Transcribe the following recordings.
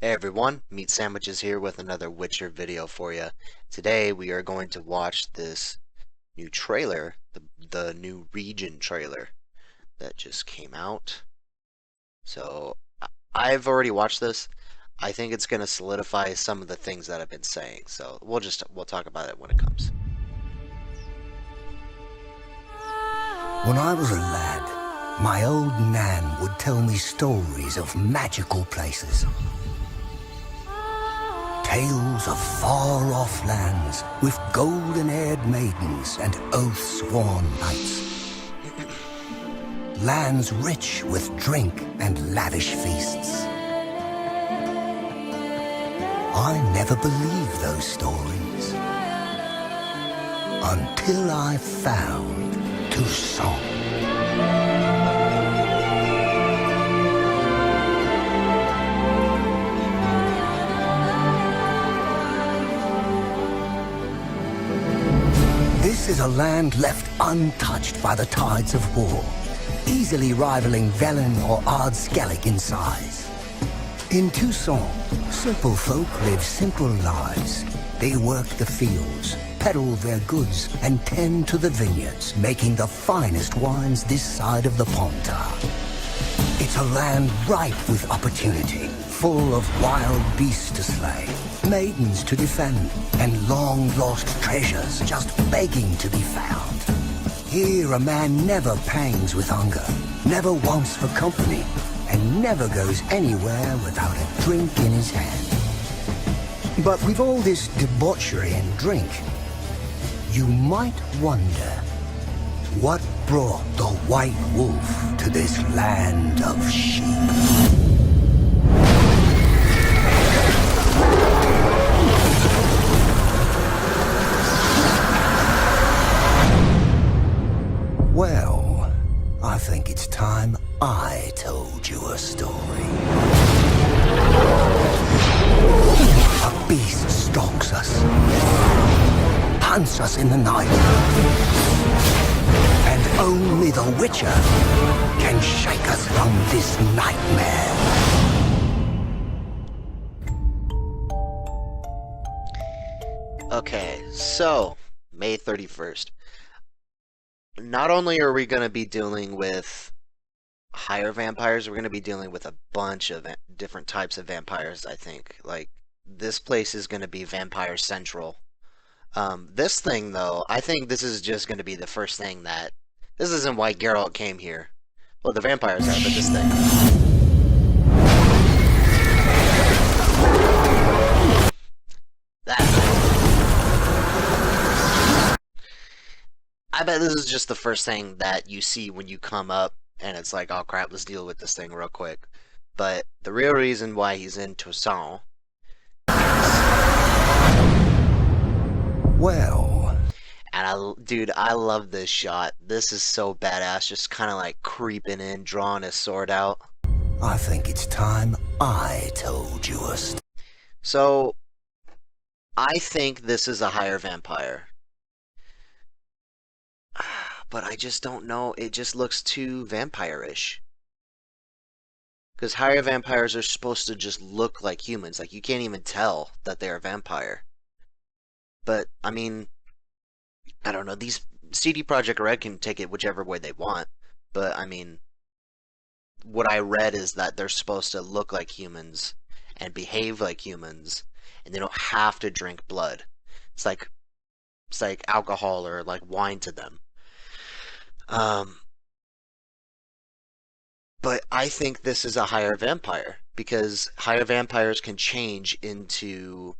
Hey everyone, Meat Sandwiches here with another Witcher video for you. Today we are going to watch this new trailer, the new Region trailer that just came out. So I've already watched this. I think it's going to solidify some of the things that I've been saying. So we'll talk about it when it comes. When I was a lad, my old Nan would tell me stories of magical places. Tales of far-off lands with golden-haired maidens and oath-sworn knights. Lands rich with drink and lavish feasts. I never believed those stories until I found Toussaint. This is a land left untouched by the tides of war, easily rivaling Velen or Ardskellig in size. In Toussaint, simple folk live simple lives. They work the fields, peddle their goods, and tend to the vineyards, making the finest wines this side of the Pontar. It's a land ripe with opportunity, full of wild beasts to slay, maidens to defend, and long-lost treasures just begging to be found. Here a man never pangs with hunger, never wants for company, and never goes anywhere without a drink in his hand. But with all this debauchery and drink, you might wonder what brought the White Wolf to this land of sheep. Well, I think it's time I told you a story. A beast stalks us, hunts us in the night, and only the Witcher can shake us from this nightmare. Okay, so May 31st. Not only are we going to be dealing with higher vampires, we're going to be dealing with a bunch of different types of vampires, I think. Like, this place is going to be Vampire Central. This thing, though, I think this is just going to be the first thing that... This isn't why Geralt came here. Well, the vampires are, but this thing... I bet this is just the first thing that you see when you come up, and it's like, oh crap, let's deal with this thing real quick. But the real reason why he's in Toussaint... Well... And dude, I love this shot. This is so badass, just kind of like creeping in, drawing his sword out. I think it's time I told you a story. So, I think this is a higher vampire. But I just don't know. It just looks too vampire-ish. Because higher vampires are supposed to just look like humans. Like, you can't even tell that they're a vampire. But, I mean, I don't know. These CD Projekt Red can take it whichever way they want. But, I mean, what I read is that they're supposed to look like humans and behave like humans. And they don't have to drink blood. It's like alcohol or like wine to them. But I think this is a higher vampire because higher vampires can change into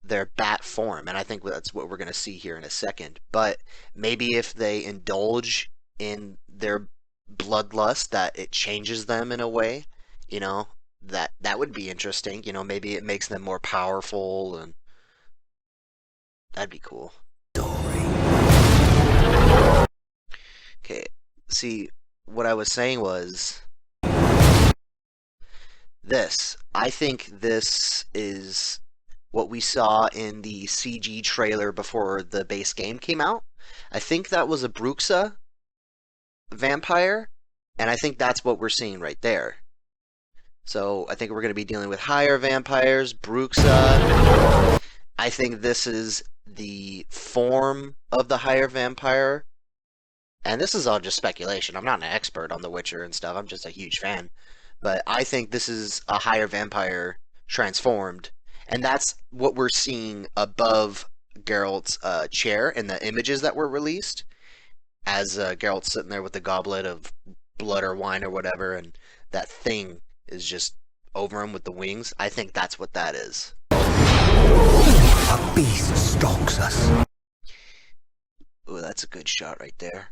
their bat form, and I think that's what we're going to see here in a second. But maybe if they indulge in their bloodlust, that it changes them in a way, you know, that would be interesting. You know, maybe it makes them more powerful, and that'd be cool. Okay, see, what I was saying was this. I think this is what we saw in the CG trailer before the base game came out. I think that was a Bruxa vampire, and I think that's what we're seeing right there. So I think we're going to be dealing with higher vampires, Bruxa. I think this is the form of the higher vampire. And this is all just speculation. I'm not an expert on The Witcher and stuff. I'm just a huge fan. But I think this is a higher vampire transformed. And that's what we're seeing above Geralt's chair in the images that were released. As Geralt's sitting there with the goblet of blood or wine or whatever, and that thing is just over him with the wings. I think that's what that is. A beast stalks us. Ooh, that's a good shot right there.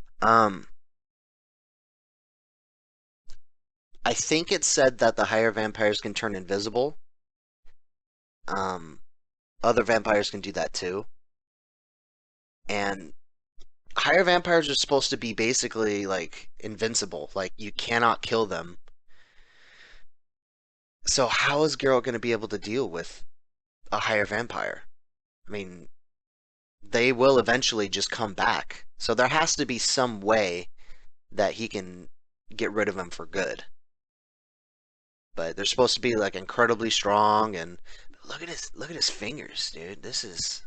I think it said that the higher vampires can turn invisible. Other vampires can do that too. And higher vampires are supposed to be basically like invincible. Like you cannot kill them. So how is Geralt going to be able to deal with a higher vampire? I mean, they will eventually just come back. So there has to be some way that he can get rid of him for good. But they're supposed to be like incredibly strong, and look at his fingers, dude. This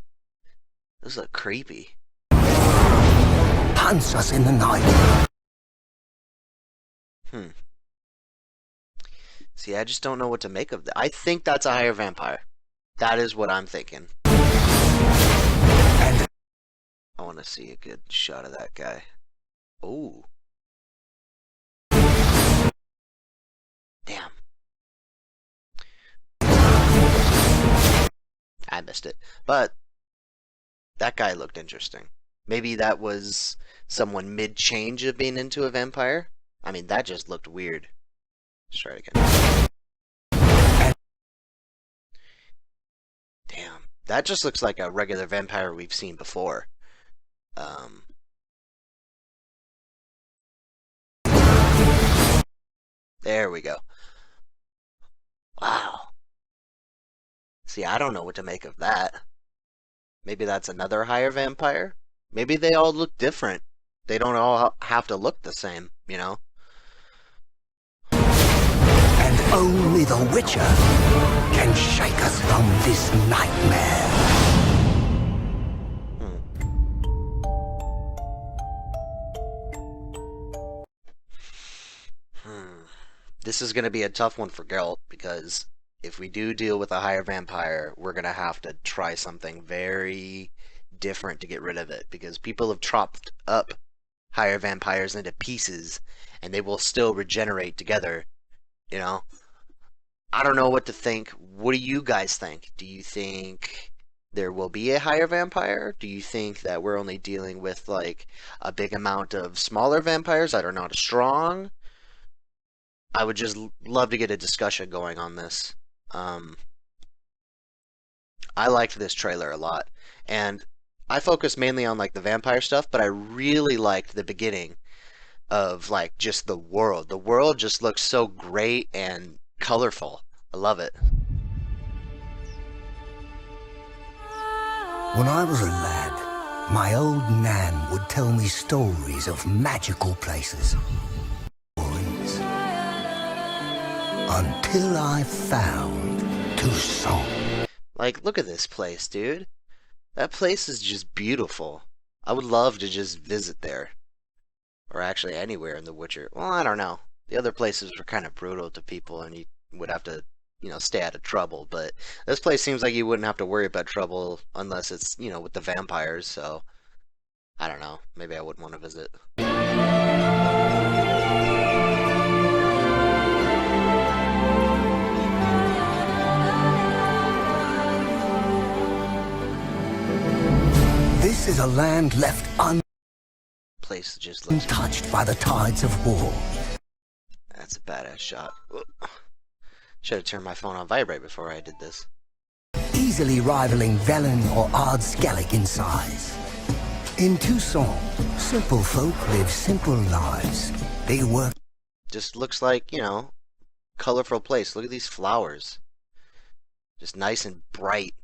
look creepy. Hunts us in the night. See, I just don't know what to make of that. I think that's a higher vampire. That is what I'm thinking. And I want to see a good shot of that guy. Ooh. Damn. I missed it. But that guy looked interesting. Maybe that was someone mid-change of being into a vampire? I mean, that just looked weird. Let's try it again. Damn. That just looks like a regular vampire we've seen before. There we go. Wow. See, I don't know what to make of that. Maybe that's another higher vampire? Maybe they all look different. They don't all have to look the same, you know? And only the Witcher can shake us from this nightmare. This is going to be a tough one for Geralt, because if we do deal with a higher vampire, we're going to have to try something very different to get rid of it, because people have chopped up higher vampires into pieces, and they will still regenerate together, you know? I don't know what to think. What do you guys think? Do you think there will be a higher vampire? Do you think that we're only dealing with, like, a big amount of smaller vampires that are not as strong? I would just love to get a discussion going on this. I liked this trailer a lot, and I focused mainly on like the vampire stuff, but I really liked the beginning of like just the world. The world just looks so great and colorful. I love it. When I was a lad, my old Nan would tell me stories of magical places. Until I found Toussaint. Like, look at this place, dude. That place is just beautiful. I would love to just visit there. Or actually anywhere in The Witcher. Well, I don't know. The other places were kind of brutal to people, and you would have to, you know, stay out of trouble. But this place seems like you wouldn't have to worry about trouble unless it's, you know, with the vampires, so I don't know. Maybe I wouldn't want to visit. This is a land left Place just looks. untouched by the tides of war. That's a badass shot. Should have turned my phone on vibrate before I did this. Easily rivaling Velen or Ardskellig in size. In Toussaint, simple folk live simple lives. They work. Just looks like, you know, colorful place. Look at these flowers. Just nice and bright.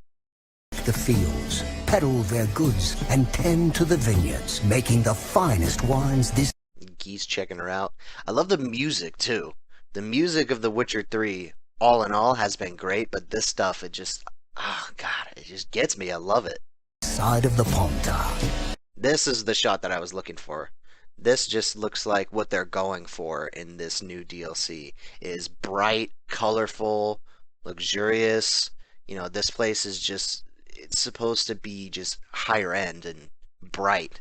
The fields, peddle their goods, and tend to the vineyards, making the finest wines this. Geese checking her out. I love the music too. The music of The Witcher 3, all in all, has been great, but this stuff, it just, oh god, it just gets me. I love it. Side of the Pontar. This is the shot that I was looking for. This just looks like what they're going for in this new DLC. Is bright, colorful, luxurious. You know, this place is just, it's supposed to be just higher end and bright.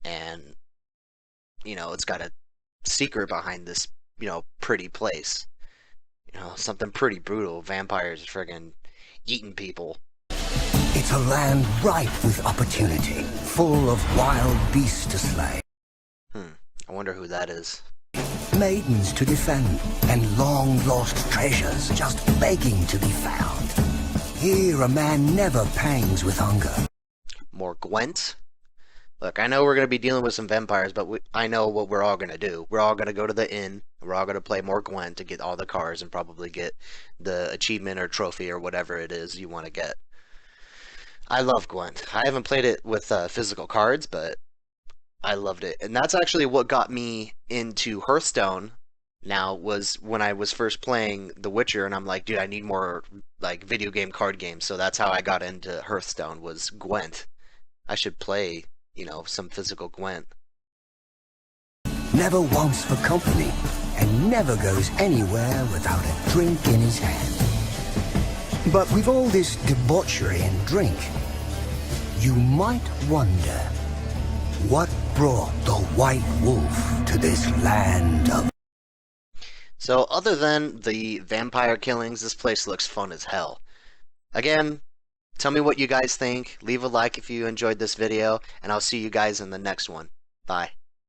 And, you know, it's got a secret behind this, you know, pretty place. You know, something pretty brutal. Vampires friggin' eating people. It's a land ripe with opportunity, full of wild beasts to slay. I wonder who that is. Maidens to defend, and long-lost treasures just begging to be found. Here a man never pangs with hunger. More Gwent? Look, I know we're going to be dealing with some vampires, but I know what we're all going to do. We're all going to go to the inn, and we're all going to play more Gwent to get all the cars and probably get the achievement or trophy or whatever it is you want to get. I love Gwent. I haven't played it with physical cards, but I loved it. And that's actually what got me into Hearthstone now, was when I was first playing The Witcher, and I'm like, dude, I need more like video game card games. So that's how I got into Hearthstone, was Gwent. I should play, you know, some physical Gwent. Never wants for company, and never goes anywhere without a drink in his hand. But with all this debauchery and drink, you might wonder, what brought the White Wolf to this land of... So other than the vampire killings, this place looks fun as hell. Again, tell me what you guys think. Leave a like if you enjoyed this video, and I'll see you guys in the next one. Bye.